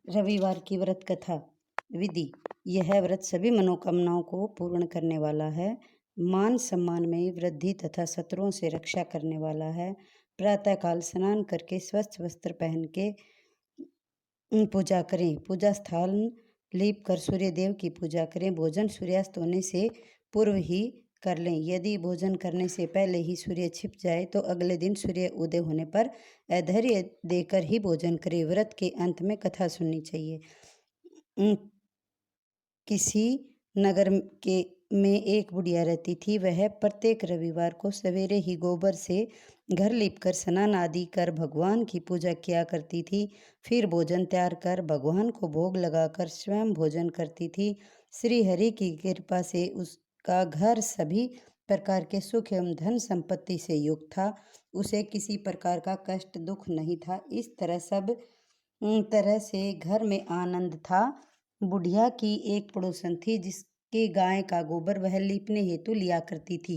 रविवार की व्रत कथा। विधि। यह व्रत सभी मनोकामनाओं को पूर्ण करने वाला है। मान सम्मान में वृद्धि तथा शत्रुओं से रक्षा करने वाला है। प्रातःकाल स्नान करके स्वच्छ वस्त्र पहन के पूजा करें। पूजा स्थान लीप कर सूर्य देव की पूजा करें। भोजन सूर्यास्त होने से पूर्व ही कर लें। यदि भोजन करने से पहले ही सूर्य छिप जाए तो अगले दिन सूर्य उदय होने पर धैर्य देकर ही भोजन करें। व्रत के अंत में कथा सुननी चाहिए। किसी नगर के में एक बुढ़िया रहती थी। वह प्रत्येक रविवार को सवेरे ही गोबर से घर लीपकर स्नान आदि कर भगवान की पूजा किया करती थी। फिर भोजन तैयार कर भगवान को भोग लगाकर स्वयं भोजन करती थी। श्री हरि की कृपा से उसका घर सभी प्रकार के सुख एवं धन संपत्ति से युक्त था। उसे किसी प्रकार का कष्ट दुख नहीं था। इस तरह सब तरह से घर में आनंद था। बुढ़िया की एक पड़ोसन थी जिसके गाय का गोबर वह लीपने हेतु लिया करती थी।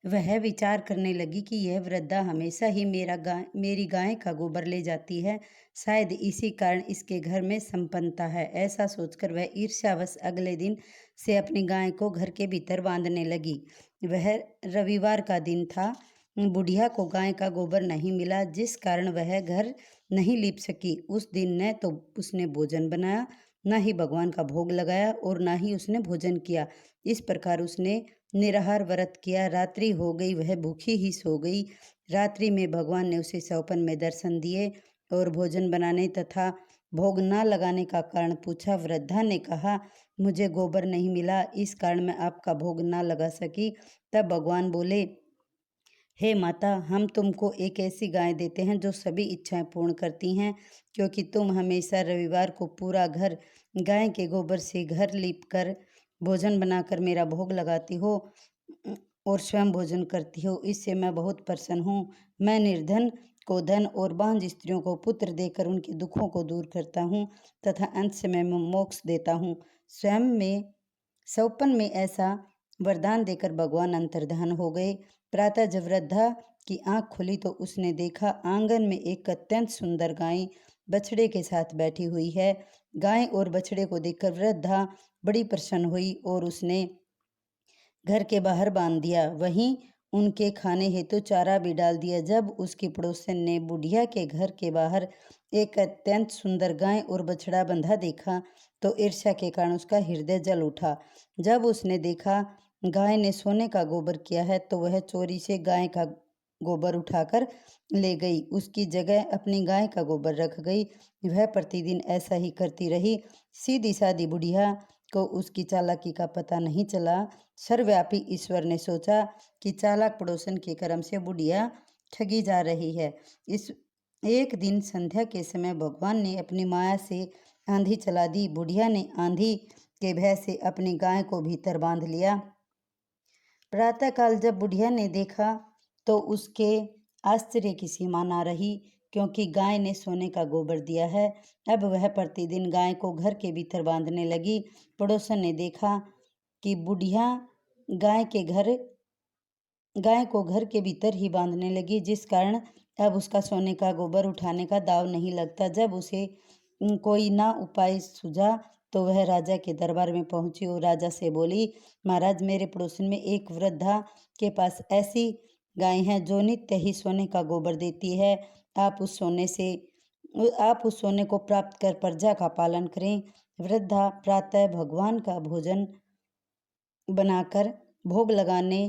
वह विचार करने लगी कि यह वृद्धा हमेशा ही मेरी गाय का गोबर ले जाती है। शायद इसी कारण इसके घर में संपन्नता है। ऐसा सोचकर वह ईर्ष्यावश अगले दिन से अपनी गाय को घर के भीतर बांधने लगी। वह रविवार का दिन था। बुढ़िया को गाय का गोबर नहीं मिला, जिस कारण वह घर नहीं लीप सकी। उस दिन न तो उसने भोजन बनाया, न ही भगवान का भोग लगाया और न ही उसने भोजन किया। इस प्रकार उसने निराहार व्रत किया। रात्रि हो गई, वह भूखी ही सो गई। रात्रि में भगवान ने उसे स्वप्न में दर्शन दिए और भोजन बनाने तथा भोग न लगाने का कारण पूछा। वृद्धा ने कहा, मुझे गोबर नहीं मिला, इस कारण मैं आपका भोग न लगा सकी। तब भगवान बोले, हे माता, हम तुमको एक ऐसी गाय देते हैं जो सभी इच्छाएं पूर्ण करती हैं। क्योंकि तुम हमेशा रविवार को पूरा घर गाय के गोबर से घर लीप कर भोजन बनाकर मेरा भोग लगाती हो और स्वयं भोजन करती हो, इससे मैं बहुत प्रसन्न हूँ। मैं निर्धन को धन और बांझ स्त्रियों को पुत्र देकर उनके दुखों को दूर करता हूँ तथा अंत से मैं मोक्ष देता हूँ। स्वप्न में ऐसा वरदान देकर भगवान अंतर्धान हो गए। प्रातः जब वृद्धा की आंख खुली तो उसने देखा आंगन में एक अत्यंत सुंदर गाय बछड़े के साथ बैठी हुई है। गाय और बछड़े को देखकर वृद्धा बड़ी प्रसन्न हुई और उसने घर के बाहर बांध दिया। वहीं उनके खाने हेतु चारा भी डाल दिया। जब उसकी पड़ोसन ने बुढ़िया के घर के बाहर एक अत्यंत सुंदर गाय और बछड़ा बंधा देखा तो ईर्ष्या के कारण उसका हृदय जल उठा। जब उसने देखा गाय ने सोने का गोबर किया है तो वह चोरी से गाय का गोबर उठाकर ले गई। उसकी जगह अपनी गाय का गोबर रख गई। वह प्रतिदिन ऐसा ही करती रही। सीधी सादी बुढ़िया को उसकी चालाकी का पता नहीं चला। सर्वव्यापी ईश्वर ने सोचा कि चालाक पड़ोसन के कर्म से बुढ़िया ठगी जा रही है। इस एक दिन संध्या के समय भगवान ने अपनी माया से आंधी चला दी। बुढ़िया ने आंधी के भय से अपनी गाय को भीतर बांध लिया। प्रातःकाल जब बुढ़िया ने देखा तो उसके आश्चर्य की सीमा न रही, क्योंकि गाय ने सोने का गोबर दिया है। अब वह प्रतिदिन गाय को घर के भीतर बांधने लगी। पड़ोसन ने देखा कि बुढ़िया गाय को घर के भीतर ही बांधने लगी, जिस कारण अब उसका सोने का गोबर उठाने का दाव नहीं लगता। जब उसे कोई ना उपाय सूझा तो वह राजा के दरबार में पहुंची और राजा से बोली, महाराज, मेरे पड़ोसन में एक वृद्धा के पास ऐसी गाय है जो नित्य ही सोने का गोबर देती है। आप उस सोने को प्राप्त कर प्रजा का पालन करें। वृद्धा प्रातः भगवान का भोजन बनाकर भोग लगाने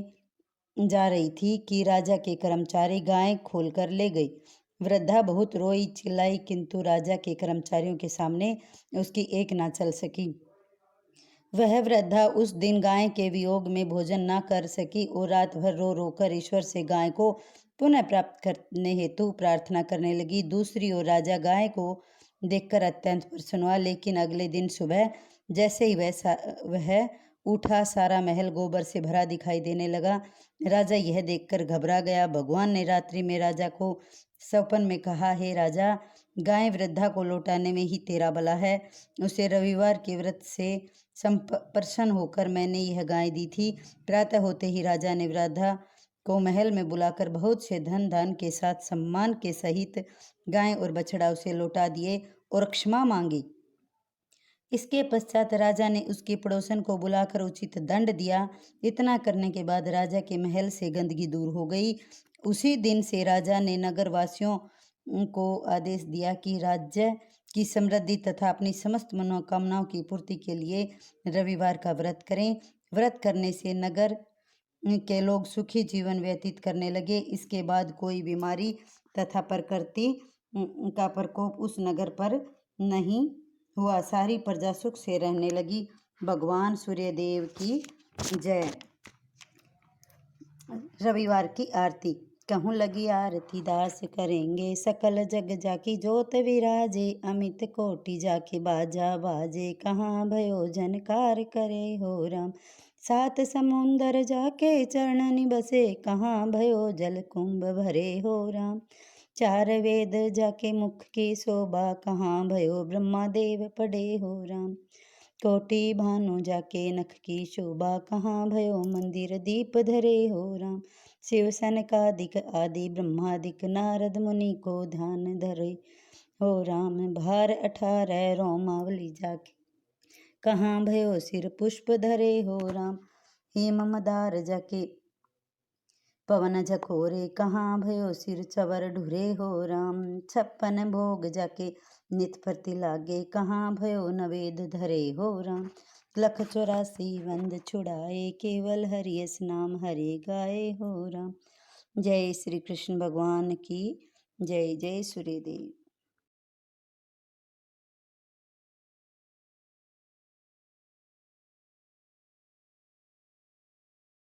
जा रही थी कि राजा के कर्मचारी गाय खोलकर ले गई। वृद्धा बहुत रोई चिल्लाई, किंतु राजा के कर्मचारियों के सामने उसकी एक ना चल सकी। वह वृद्धा उस दिन गाय के वियोग में भोजन न कर सकी और रात भर रो रो कर ईश्वर से गाय को पुनः प्राप्त करने हेतु प्रार्थना करने लगी। दूसरी ओर राजा गाय को देखकर अत्यंत प्रसन्न हुआ, लेकिन अगले दिन सुबह जैसे ही वह उठा, सारा महल गोबर से भरा दिखाई देने लगा। राजा यह देखकर घबरा गया। भगवान ने रात्रि में राजा को स्वप्न में कहा, हे राजा, गाय वृद्धा को लौटाने में ही तेरा भला है। उसे रविवार के व्रत से प्रसन्न होकर मैंने यह गाय दी थी। प्रातः होते ही राजा ने को महल में बुलाकर बहुत से धन धान के साथ सम्मान के सहित गाय और बछड़ा उसे लौटा दिए और क्षमा मांगी। इसके पश्चात राजा ने उसके पड़ोसन को बुलाकर उचित दंड दिया। इतना करने के बाद राजा के महल से गंदगी दूर हो गई। उसी दिन से राजा ने नगरवासियों को आदेश दिया कि राज्य की समृद्धि तथा अपनी समस्त मनोकामनाओं की पूर्ति के लिए रविवार का व्रत करें। व्रत करने से नगर के लोग सुखी जीवन व्यतीत करने लगे। इसके बाद कोई बीमारी तथा प्रकृति का प्रकोप उस नगर पर नहीं हुआ। सारी प्रजा सुख से रहने लगी। भगवान सूर्यदेव की जय। रविवार की आरती। कहूँ लगी आरती दास करेंगे, सकल जग जाकी जोत विराजे, अमित कोटि जाके बाजा बाजे, कहाँ भयो जनकार करे हो राम। सात समुंदर जाके चरणनि बसे, कहाँ भयो जल कुंभ भरे हो राम। चार वेद जाके मुख की शोभा, कहाँ भयो ब्रह्मा देव पड़े हो राम। कोटि भानु जाके नख की शोभा, कहाँ भयो मंदिर दीप धरे हो राम। शिव सनकादिक आदि ब्रह्मादिक, नारद मुनि को ध्यान धरे हो राम। भार 18 रोमावली जाके, कहाँ भयो सिर पुष्प धरे हो राम। हेम मदार जाके पवन झकोरे, कहाँ भयो सिर चवर ढुरे हो राम। 56 भोग जाके नित प्रति लागे, कहाँ भयो नवेद धरे हो राम। 184 वंद छुड़ाए, केवल हरियस नाम हरे गाए हो राम। जय श्री कृष्ण भगवान की जय। जय सूर्यदेव।